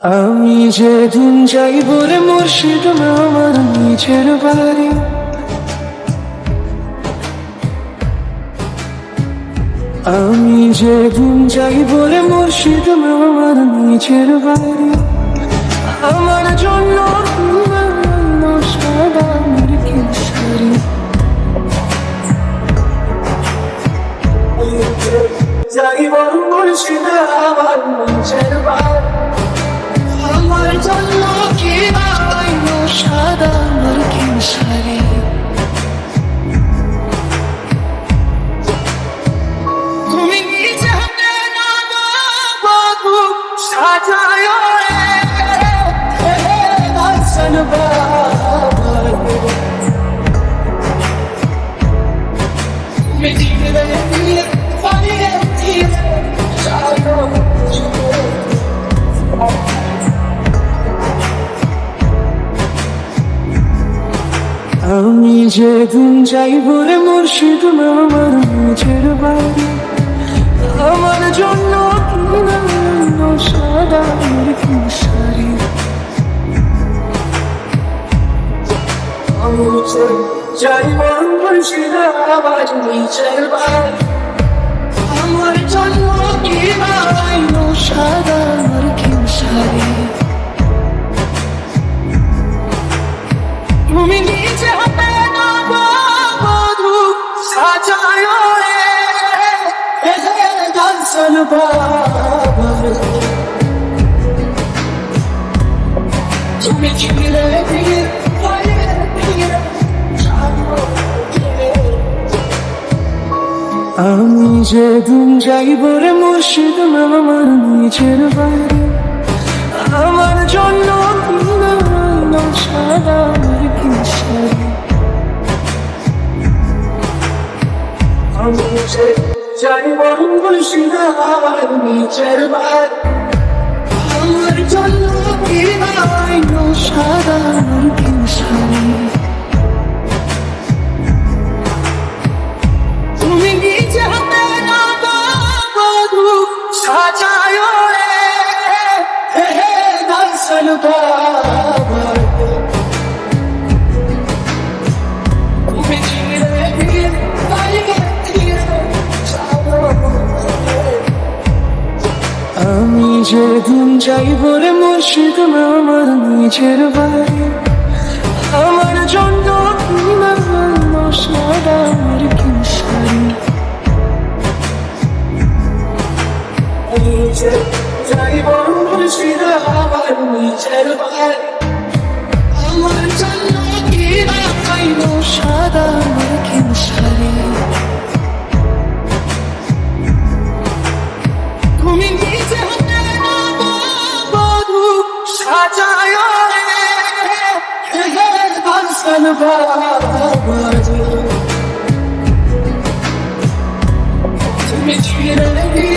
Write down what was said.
আমি যেদিন যাইব রে মুর্শিদ আমার নিজের বাড়ি, আমি যেদিন যাইব রে মুর্শিদ আমার নিজের বাড়ি, আমার জন্য সাদা মুরগির শাড়ি। যাইব মুর্শিদ আমার নিজের বাড়ি, আমার জন্য কি আইনো সাদা মুরগির শাড়ি। তুমি নিজে হাতে নানা বাবু সাজায় দর্শন বাবার, তুমি ধীরে ধীরে পানিয়ে ধীরে চালো। আমি যেদিন যাইব রে মুর্শিদ আমার নিজের বাড়ি, আমার জন্য কিনানো সাদা মুরগির শাড়ি। আমি যাইব মুর্শিদ আমার নিজের বাড়ি, আমার জন্য কিনানো সাদা মুরগির শাড়ি। তুমি নিজে হাতে নানা বধূ সাজায় দর্শন বাবার, তুমি ধীরে ধীরে আমি যেদিন যাইব রে মুর্শিদ আমার নিজের বাড়ি, আমার জন্য কিনানো সাদা মুরগির শাড়ি। আমি যাইব মুর্শিদ আমার নিজের বাড়ি, আমার জন্য কিনানো সাদা মুরগির শাড়ি। তুমি নিজে হাতে নানা বধূ সাজায় দর্শন বাবার, তুমি ধীরে ধীরে পালিয়ে ধীরে চালো। আমি যেদিন যাইব রে মুর্শিদ আমার নিজের বাড়ি, আমার জন্য কিনানো সাদা মুরগির শাড়ি। যাইব মুর্শিদ আমার নিজের বাড়ি, আমার জন্য কিনানো সাদা মুরগির শাড়ি। তুমি নিজে হাতে নানা বধূ সাজায় দর্শন বাবার, তুমি ধীরে ধীরে